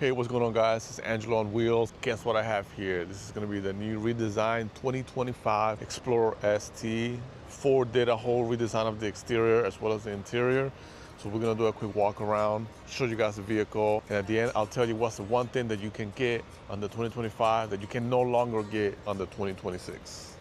Hey, what's going on, guys? It's Angelo on Wheelz. Guess what I have here? This is going to be the new redesigned 2025 Explorer ST. Ford did a whole redesign of the exterior as well as the interior. So we're going to do a quick walk around, show you guys the vehicle, and at the end, I'll tell you what's the one thing that you can get on the 2025 that you can no longer get on the 2026.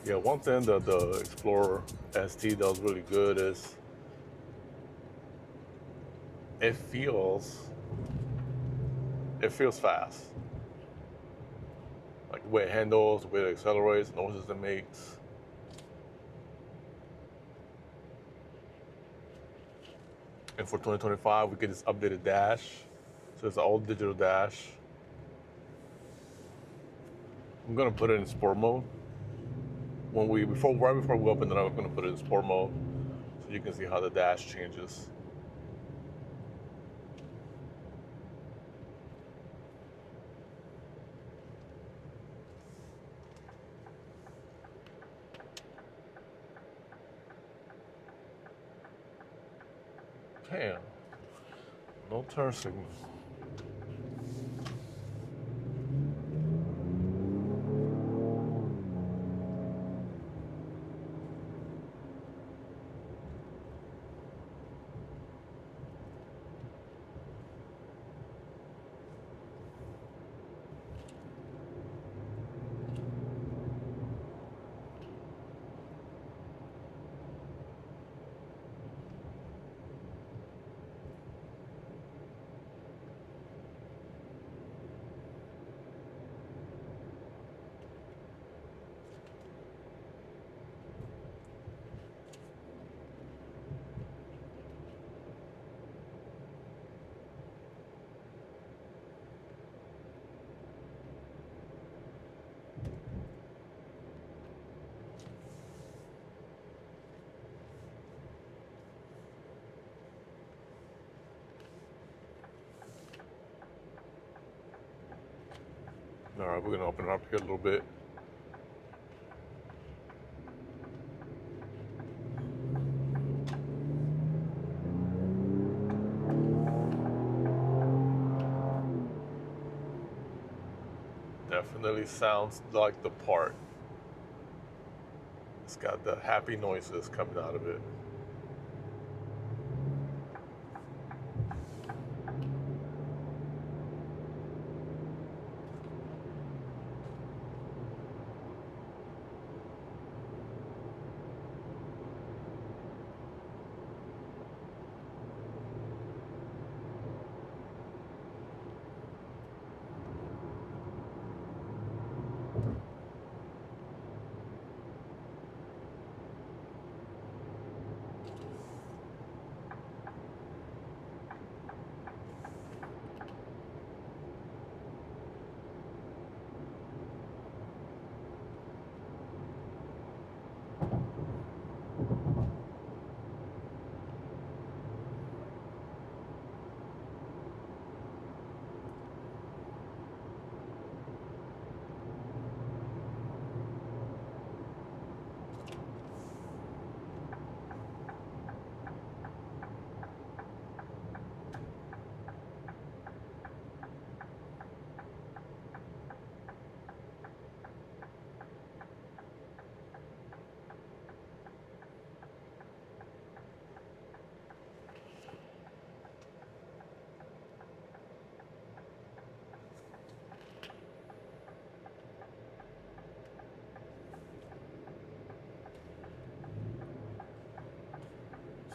Yeah, one thing that the Explorer ST does really good is it feels fast. Like the way it handles, the way it accelerates, noises it makes. And for 2025, we get this updated dash. So it's an all digital dash. I'm gonna put it in sport mode. Right before we open it up, I'm gonna put it in sport mode so you can see how the dash changes. Damn, no turn signal. All right, we're gonna open it up here a little bit. Definitely sounds like the part. It's got the happy noises coming out of it.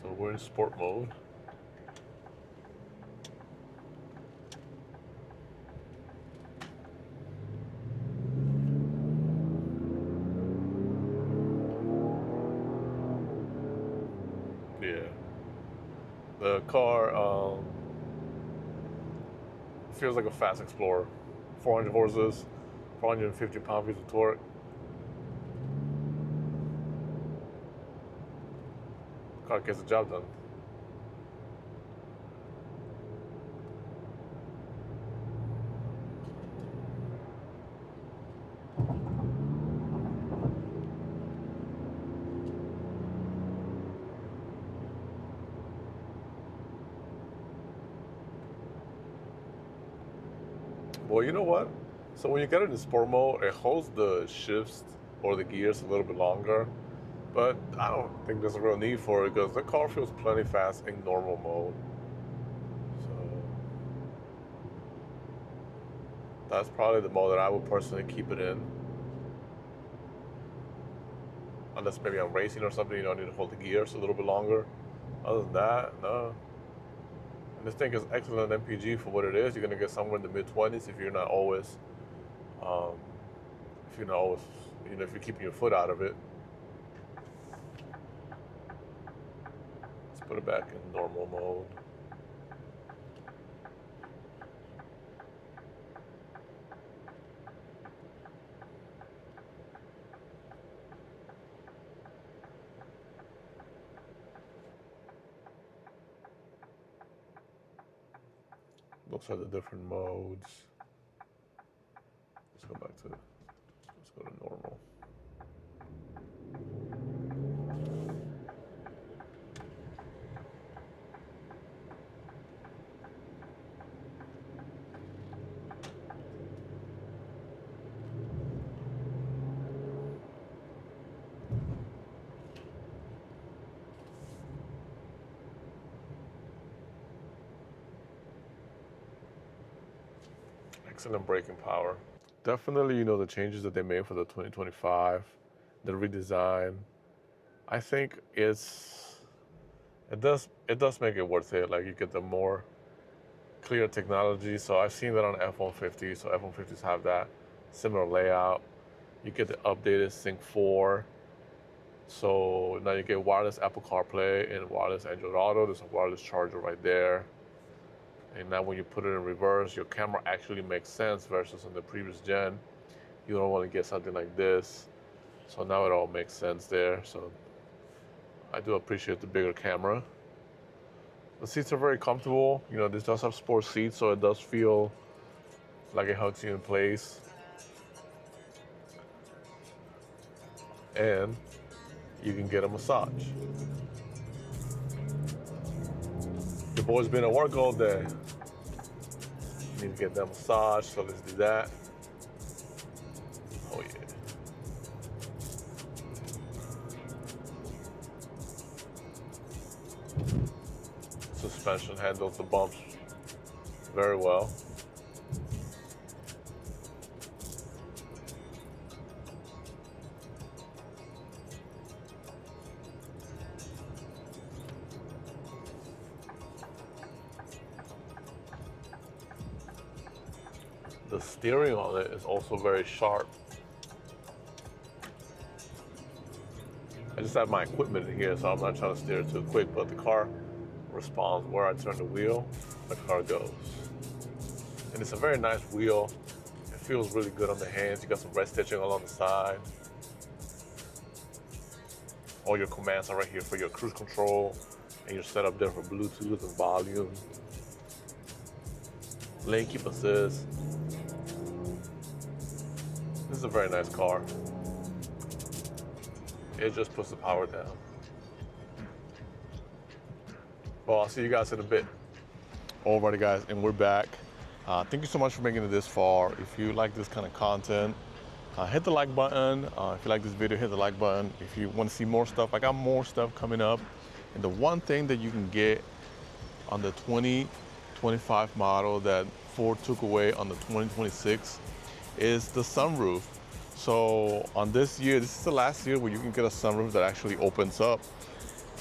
So we're in sport mode. Yeah. The car feels like a fast Explorer. 400 horses, 450 pound-feet of torque. Car gets the job done. Well, you know what? So when you get it in sport mode, it holds the shifts or the gears a little bit longer. But I don't think there's a real need for it because the car feels plenty fast in normal mode. So that's probably the mode that I would personally keep it in. Unless maybe I'm racing or something, you know, I need to hold the gears a little bit longer. Other than that, no. And this thing is excellent MPG for what it is. You're gonna get somewhere in the mid-20s if you're not always, you know, if you're keeping your foot out of it. Let's put it back in normal mode. Those are the different modes. Let's go to normal. Excellent braking power. Definitely, you know, the changes that they made for the 2025, the redesign. I think it does make it worth it. Like you get the more clear technology. So I've seen that on F-150. So F-150s have that similar layout. You get the updated Sync 4. So now you get wireless Apple CarPlay and wireless Android Auto. There's a wireless charger right there. And now when you put it in reverse, your camera actually makes sense versus in the previous gen. You don't want to get something like this. So now it all makes sense there. So I do appreciate the bigger camera. The seats are very comfortable. You know, this does have sport seats, so it does feel like it hugs you in place. And you can get a massage. Your boy's been at work all day. Need to get that massage, so let's do that. Oh yeah. Suspension handles the bumps very well. The steering on it is also very sharp. I just have my equipment in here, so I'm not trying to steer too quick, but the car responds where I turn the wheel, the car goes. And it's a very nice wheel. It feels really good on the hands. You got some red stitching along the side. All your commands are right here for your cruise control, and you're set up there for Bluetooth and volume. Lane keep assist. This is a very nice car. It just puts the power down. Well, I'll see you guys in a bit. Alrighty guys, and we're back. Thank you so much for making it this far. If you like this kind of content, hit the like button. If you like this video, hit the like button. If you want to see more stuff, I got more stuff coming up. And the one thing that you can get on the 2025 model that Ford took away on the 2026 is the sunroof. So on this year, this is the last year where you can get a sunroof that actually opens up.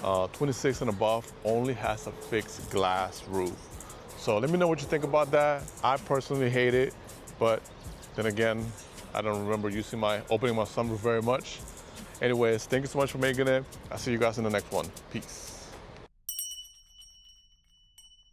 26 and above only has a fixed glass roof. So let me know what you think about that. I personally hate it, but then again, I don't remember opening my sunroof very much. Anyways, thank you so much for making it. I'll see you guys in the next one. Peace.